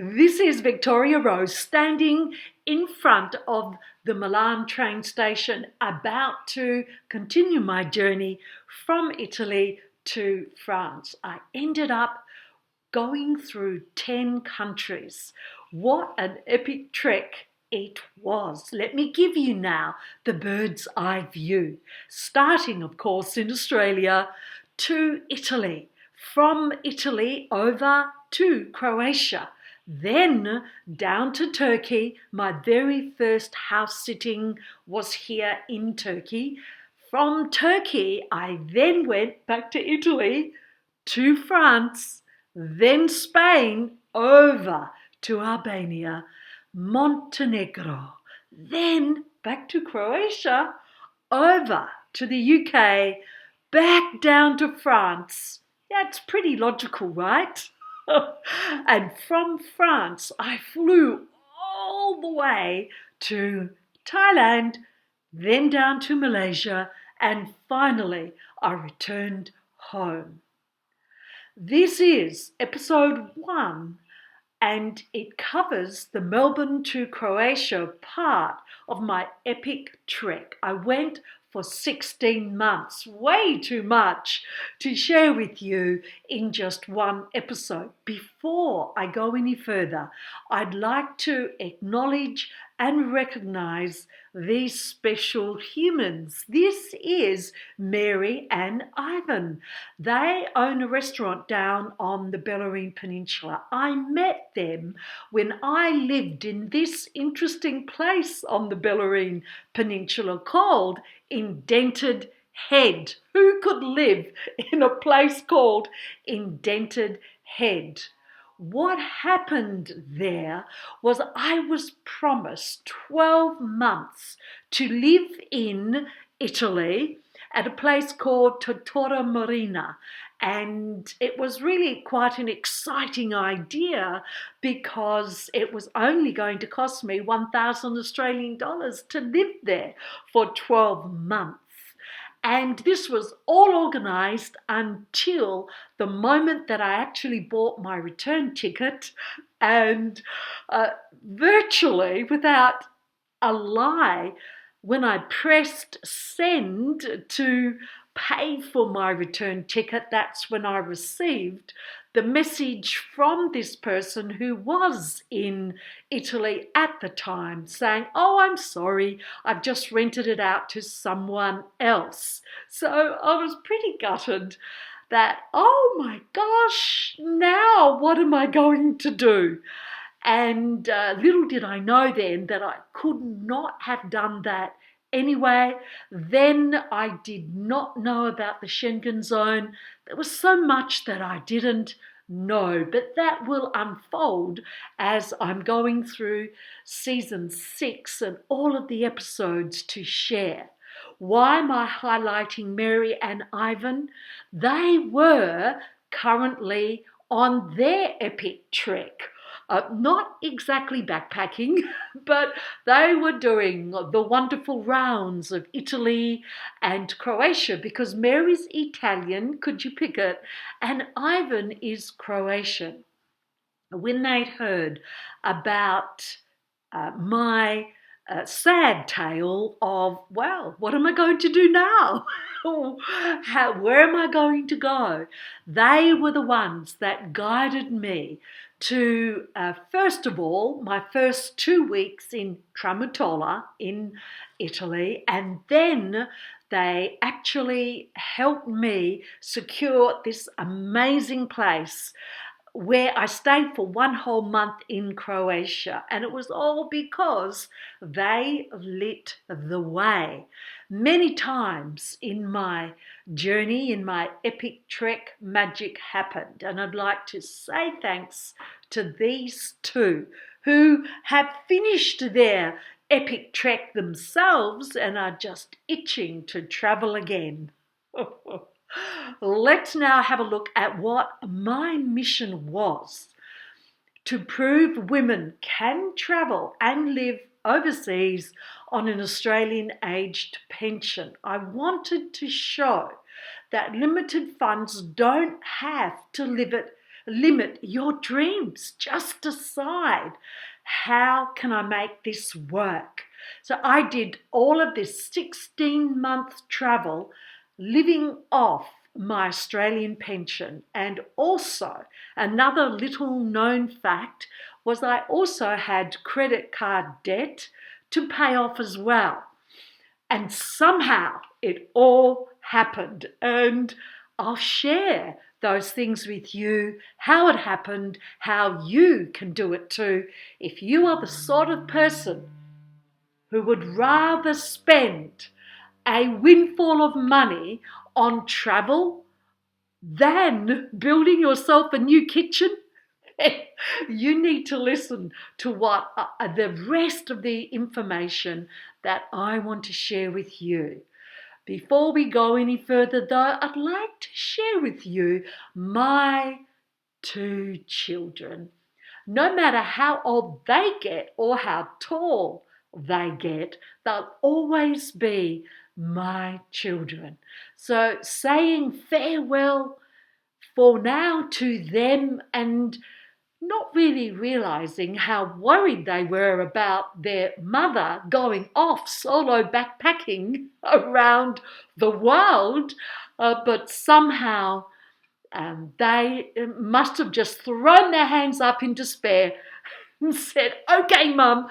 This is Victoria Rose standing in front of the Milan train station, about to continue my journey from Italy to France. I ended up going through 10 countries. What an epic trek it was. Let me give you now the bird's eye view, starting, of course, in Australia to Italy, from Italy over to Croatia, then down to Turkey. My very first house sitting was here in Turkey. From Turkey, I then went back to Italy, to France, then Spain, over to Albania, Montenegro, then back to Croatia, over to the UK, back down to France. Yeah, it's pretty logical, right? And from France, I flew all the way to Thailand, then down to Malaysia, and finally I returned home. This is episode 1, and it covers the Melbourne to Croatia part of my epic trek. I went for 16 months, way too much to share with you in just one episode. Before I go any further, I'd like to acknowledge and recognize these special humans. This is Mary and Ivan. They own a restaurant down on the Bellarine Peninsula. I met them when I lived in this interesting place on the Bellarine Peninsula called Indented Head. Who could live in a place called Indented Head? What happened there was I was promised 12 months to live in Italy at a place called Tortora Marina. And it was really quite an exciting idea because it was only going to cost me 1,000 Australian dollars to live there for 12 months. And this was all organised until the moment that I actually bought my return ticket, and virtually without a lie, when I pressed send to pay for my return ticket, that's when I received the message from this person who was in Italy at the time saying, "Oh, I'm sorry, I've just rented it out to someone else." So I was pretty gutted that, oh my gosh, now what am I going to do? And little did I know then that I could not have done that anyway. Then I did not know about the Schengen zone. There was so much that I didn't know, but that will unfold as I'm going through season 6 and all of the episodes to share. Why am I highlighting Mary and Ivan? They were currently on their epic trek. Not exactly backpacking, but they were doing the wonderful rounds of Italy and Croatia because Mary's Italian, could you pick it, and Ivan is Croatian. When they'd heard about my sad tale of, well, what am I going to do now? Where am I going to go? They were the ones that guided me to, first of all, my first 2 weeks in Tramutola in Italy, and then they actually helped me secure this amazing place where I stayed for 1 whole month in Croatia, and it was all because they lit the way. Many times in my journey, in my epic trek, magic happened, and I'd like to say thanks to these two who have finished their epic trek themselves and are just itching to travel again. Let's now have a look at what my mission was: to prove women can travel and live overseas on an Australian aged pension. I wanted to show that limited funds don't have to limit your dreams. Just decide, how can I make this work? So I did all of this 16-month travel living off my Australian pension. And also, another little known fact was I also had credit card debt to pay off as well. And somehow it all happened. And I'll share those things with you, how it happened, how you can do it too. If you are the sort of person who would rather spend a windfall of money on travel than building yourself a new kitchen, you need to listen to what the rest of the information that I want to share with you. Before we go any further though, I'd like to share with you my 2 children. No matter how old they get or how tall they get, they'll always be my children. So saying farewell for now to them, and not really realizing how worried they were about their mother going off solo backpacking around the world, but somehow they must have just thrown their hands up in despair and said, okay, Mum,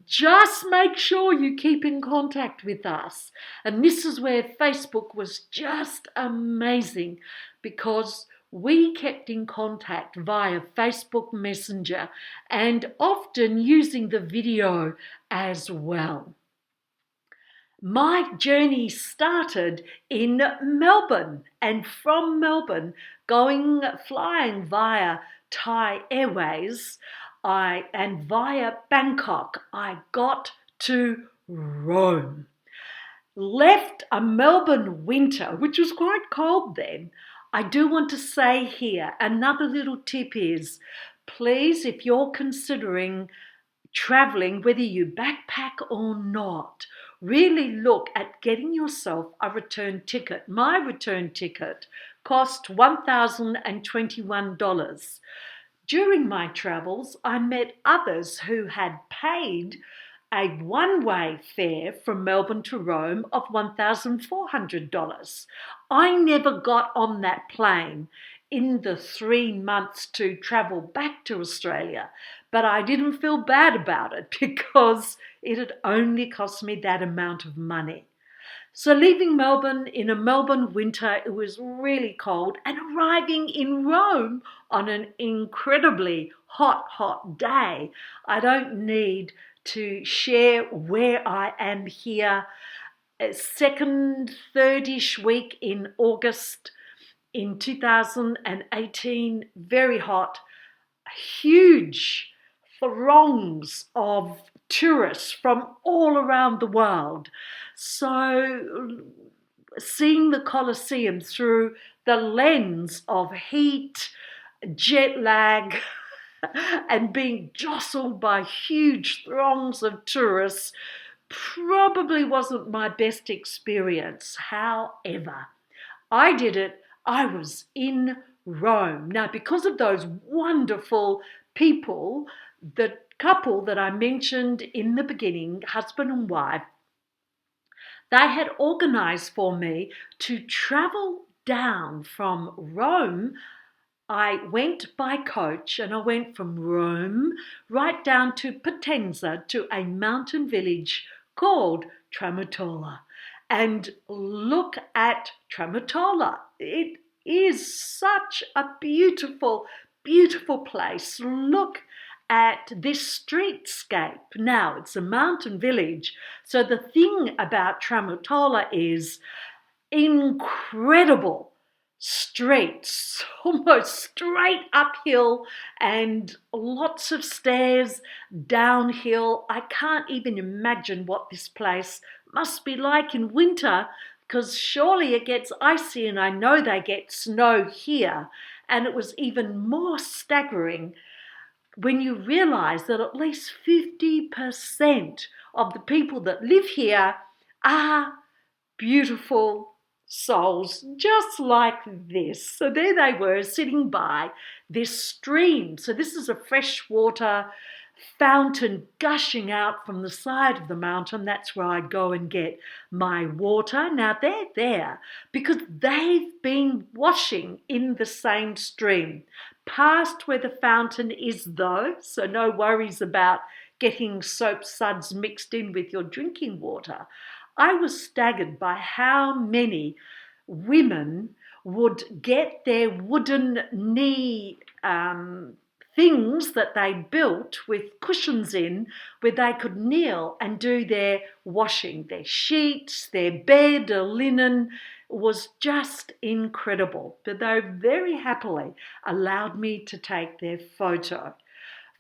just make sure you keep in contact with us. And this is where Facebook was just amazing, because we kept in contact via Facebook Messenger and often using the video as well. My journey started in Melbourne, and from Melbourne, flying via Thai Airways, and via Bangkok, I got to Rome. Left a Melbourne winter, which was quite cold then. I do want to say here, another little tip is, please, if you're considering traveling, whether you backpack or not, really look at getting yourself a return ticket. My return ticket cost $1,021. During my travels, I met others who had paid a one-way fare from Melbourne to Rome of $1,400. I never got on that plane in the 3 months to travel back to Australia, but I didn't feel bad about it because it had only cost me that amount of money. So leaving Melbourne in a Melbourne winter, it was really cold, and arriving in Rome on an incredibly hot day. I don't need to share where I am here. Second, third-ish week in August in 2018, very hot, huge throngs of tourists from all around the world. So seeing the Colosseum through the lens of heat, jet lag, and being jostled by huge throngs of tourists probably wasn't my best experience. However, I did it. I was in Rome. Now, because of those wonderful people, the couple that I mentioned in the beginning, husband and wife, they had organized for me to travel down from Rome. I went by coach, and I went from Rome right down to Potenza, to a mountain village called Tramutola. And look at Tramutola. It is such a beautiful, beautiful place. Look at this streetscape. Now, it's a mountain village, so the thing about Tramutola is incredible streets, almost straight uphill and lots of stairs downhill. I can't even imagine what this place must be like in winter, because surely it gets icy, and I know they get snow here. And it was even more staggering when you realize that at least 50% of the people that live here are beautiful souls just like this. So there they were sitting by this stream. So this is a freshwater fountain gushing out from the side of the mountain. That's where I'd go and get my water. Now they're there because they've been washing in the same stream. Past where the fountain is though, so no worries about getting soap suds mixed in with your drinking water. I was staggered by how many women would get their wooden knee things that they built with cushions in where they could kneel and do their washing, their sheets, their bed, or linen. Was just incredible. But they very happily allowed me to take their photo.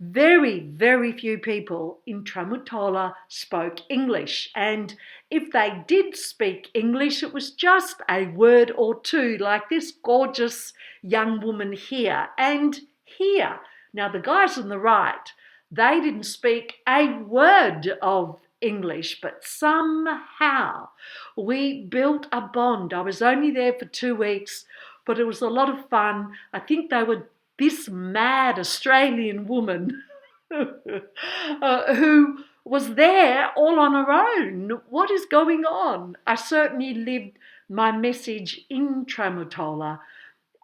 Very, very few people in Tramutola spoke English, and if they did speak English, it was just a word or two, like this gorgeous young woman here and here. Now, the guys on the right, they didn't speak a word of English, but somehow we built a bond. I was only there for 2 weeks, but it was a lot of fun. I think they were this mad Australian woman who was there all on her own. What is going on? I certainly lived my message in Tramutola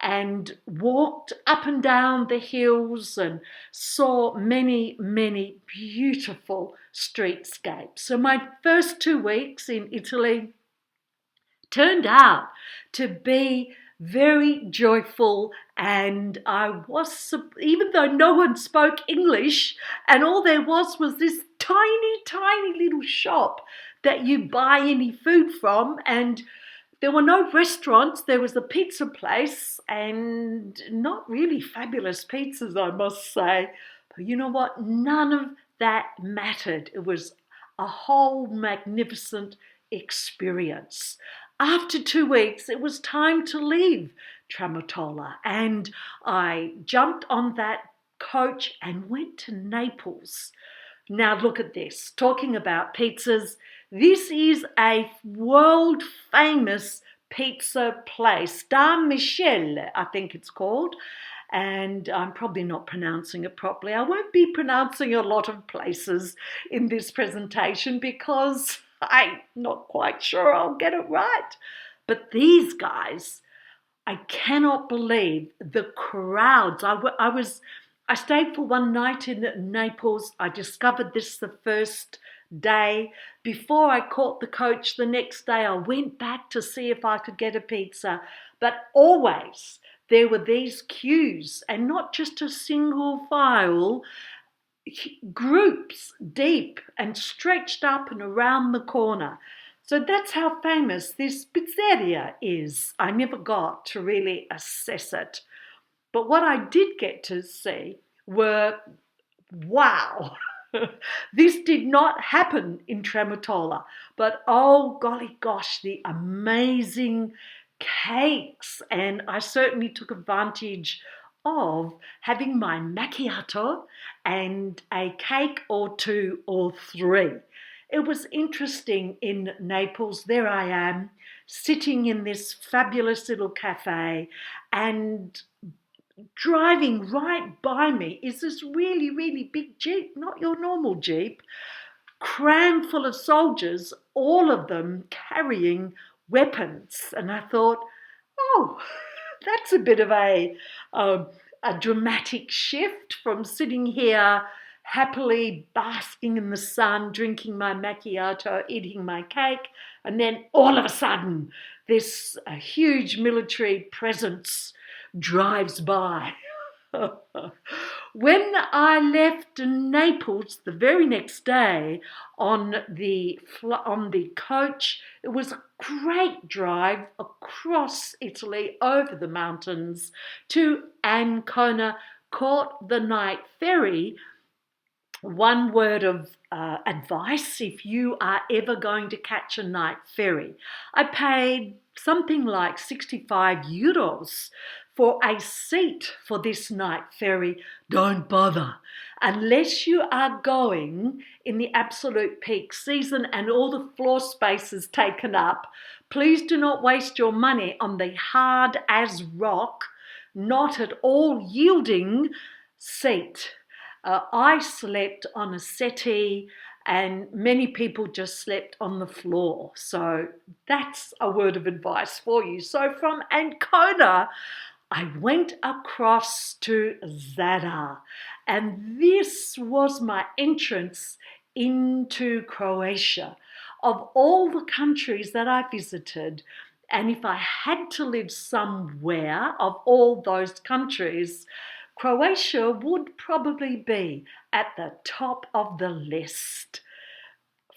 and walked up and down the hills and saw many, many beautiful streetscapes. So my first 2 weeks in Italy turned out to be very joyful, and I was, even though no one spoke English and all there was this tiny, tiny little shop that you buy any food from, and there were no restaurants. There was a pizza place, and not really fabulous pizzas, I must say. But you know what? None of that mattered. It was a whole magnificent experience. After 2 weeks, it was time to leave Tramutola, and I jumped on that coach and went to Naples. Now look at this, talking about pizzas. This is a world famous pizza place, Da Michele, I think it's called. And I'm probably not pronouncing it properly. I won't be pronouncing a lot of places in this presentation because I'm not quite sure I'll get it right. But these guys, I cannot believe the crowds. I stayed for one night in Naples. I discovered this the first day. Before I caught the coach the next day, I went back to see if I could get a pizza. But always there were these queues, and not just a single file, groups deep and stretched up and around the corner. So that's how famous this pizzeria is. I never got to really assess it. But what I did get to see were, wow, this did not happen in Tramutola, but oh golly gosh, the amazing cakes. And I certainly took advantage of having my macchiato and a cake or two or three. It was interesting in Naples. There I am, sitting in this fabulous little cafe, and driving right by me is this really, really big Jeep, not your normal Jeep, crammed full of soldiers, all of them carrying weapons. And I thought, oh, that's a bit of a dramatic shift from sitting here happily basking in the sun, drinking my macchiato, eating my cake, and then all of a sudden this huge military presence drives by. When I left Naples the very next day on the coach, it was a great drive across Italy over the mountains to Ancona, caught the night ferry. One word of advice if you are ever going to catch a night ferry. I paid something like 65 euros for a seat for this night ferry, don't bother. Unless you are going in the absolute peak season and all the floor space is taken up, please do not waste your money on the hard as rock, not at all yielding seat. I slept on a settee and many people just slept on the floor. So that's a word of advice for you. So from Ancona, I went across to Zadar, and this was my entrance into Croatia. Of all the countries that I visited, and if I had to live somewhere of all those countries, Croatia would probably be at the top of the list.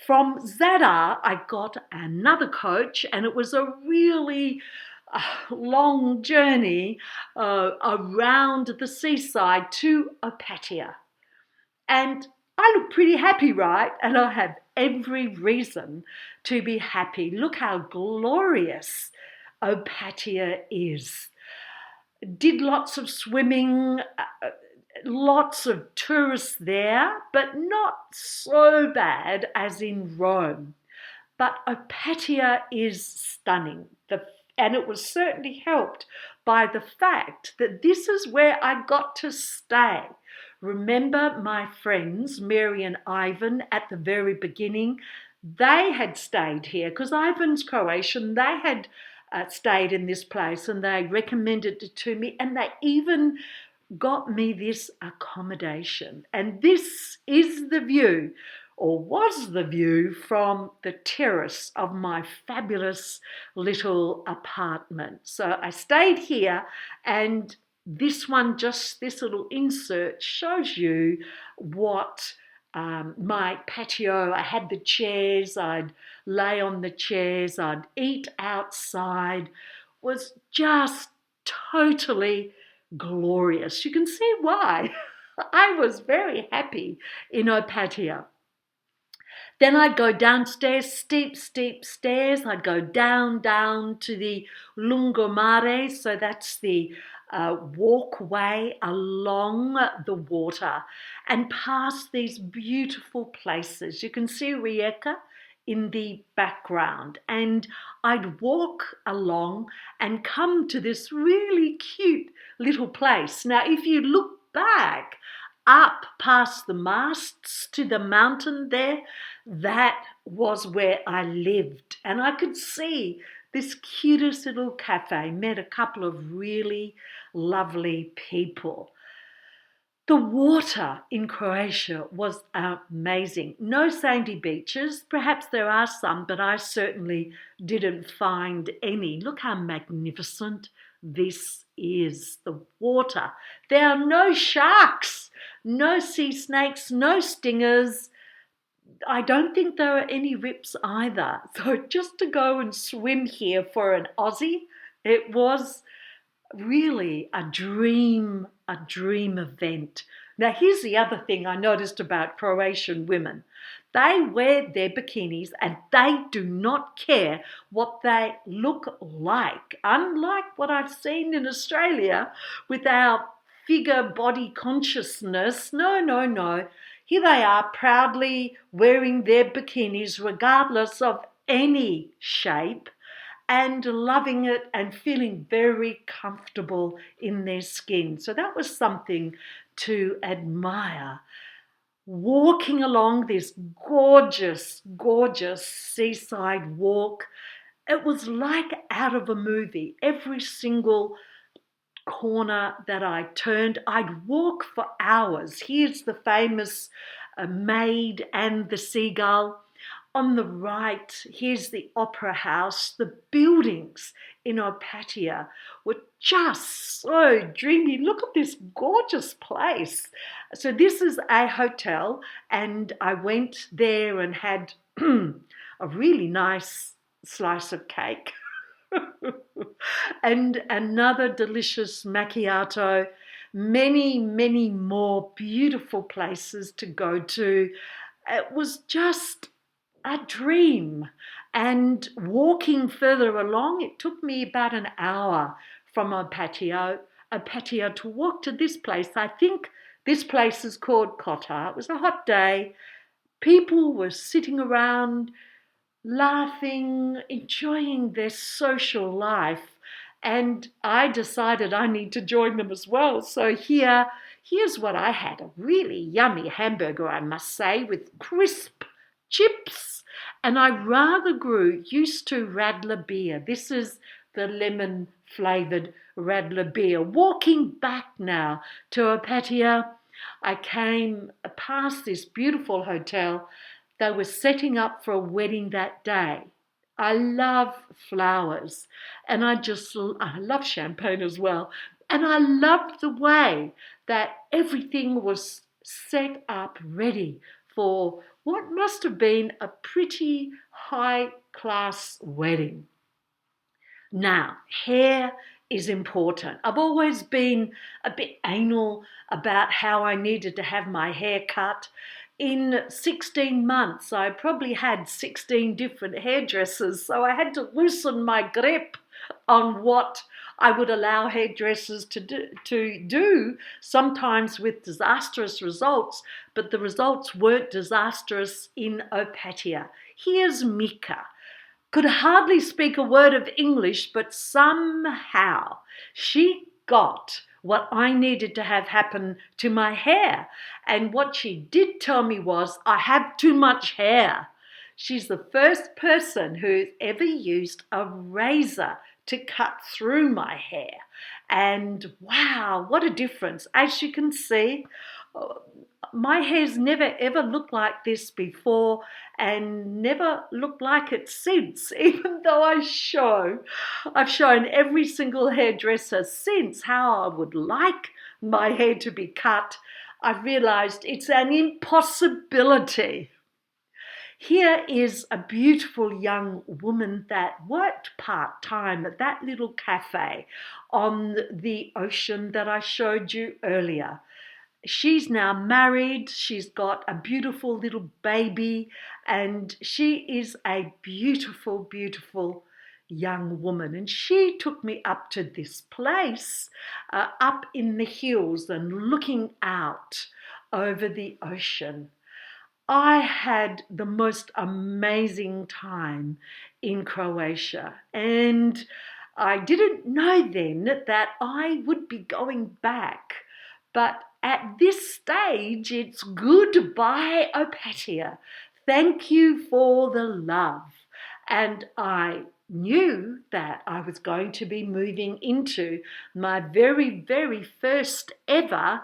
From Zadar, I got another coach, and it was a really long journey around the seaside to Opatija. And I look pretty happy, right? And I have every reason to be happy. Look how glorious Opatija is. Did lots of swimming, lots of tourists there, but not so bad as in Rome. But Opatija is stunning. And it was certainly helped by the fact that this is where I got to stay. Remember my friends, Mary and Ivan, at the very beginning? They had stayed here because Ivan's Croatian. They had stayed in this place and they recommended it to me, and they even got me this accommodation. And this is the view, or was the view, from the terrace of my fabulous little apartment. So I stayed here, and this little insert shows you what my patio. I had the chairs, I'd lay on the chairs, I'd eat outside. Was just totally glorious. You can see why. I was very happy in Opatija. Then I'd go downstairs, steep stairs. I'd go down to the lungomare, so that's the walkway along the water, and past these beautiful places. You can see Rijeka in the background, and I'd walk along and come to this really cute little place. Now, if you look back up past the masts to the mountain there, that was where I lived, and I could see this cutest little cafe, met a couple of really lovely people. The water in Croatia was amazing. No sandy beaches. Perhaps there are some, but I certainly didn't find any. Look how magnificent this is, the water. There are no sharks, no sea snakes, no stingers. I don't think there are any rips either. So just to go and swim here for an Aussie, it was really a dream event. Now, here's the other thing I noticed about Croatian women. They wear their bikinis and they do not care what they look like. Unlike what I've seen in Australia with our figure body consciousness. No. Here they are proudly wearing their bikinis regardless of any shape, and loving it and feeling very comfortable in their skin. So that was something to admire. Walking along this gorgeous seaside walk, it was like out of a movie. Every single corner that I turned, I'd walk for hours. Here's the famous Maid and the Seagull. On the right, here's the Opera House. The buildings in Opatija were just so dreamy. Look at this gorgeous place. So this is a hotel, and I went there and had a really nice slice of cake and another delicious macchiato. Many more beautiful places to go to. It was just a dream. And walking further along, it took me about an hour from Opatija, Opatija to walk to this place. I think this place is called Kota. It was a hot day. People were sitting around, laughing, enjoying their social life. And I decided I need to join them as well. So here's what I had. A really yummy hamburger, I must say, with crisp chips. And I rather grew used to Radler beer. This is the lemon-flavoured Radler beer. Walking back now to Opatija, I came past this beautiful hotel. They were setting up for a wedding that day. I love flowers, and I love champagne as well. And I loved the way that everything was set up ready for what must have been a pretty high-class wedding. Now, hair is important. I've always been a bit anal about how I needed to have my hair cut. In 16 months, I probably had 16 different hairdressers, so I had to loosen my grip on what I would allow hairdressers to do, sometimes with disastrous results, but the results weren't disastrous in Opatija. Here's Mika. Could hardly speak a word of English, but somehow she got what I needed to have happen to my hair. And what she did tell me was, I have too much hair. She's the first person who's ever used a razor to cut through my hair. And wow, what a difference. As you can see, my hair's never ever looked like this before and never looked like it since, even though I've shown every single hairdresser since how I would like my hair to be cut. I've realised it's an impossibility. Here is a beautiful young woman that worked part-time at that little cafe on the ocean that I showed you earlier. She's now married, she's got a beautiful little baby, and she is a beautiful, beautiful young woman. And she took me up to this place, up in the hills and looking out over the ocean. I had the most amazing time in Croatia, and I didn't know then that I would be going back. But at this stage, it's goodbye, Opatija. Thank you for the love. And I knew that I was going to be moving into my very, very first ever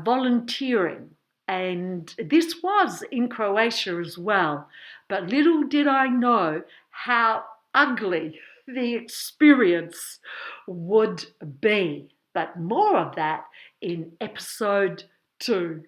volunteering. And this was in Croatia as well. But little did I know how ugly the experience would be. But more of that in episode 2.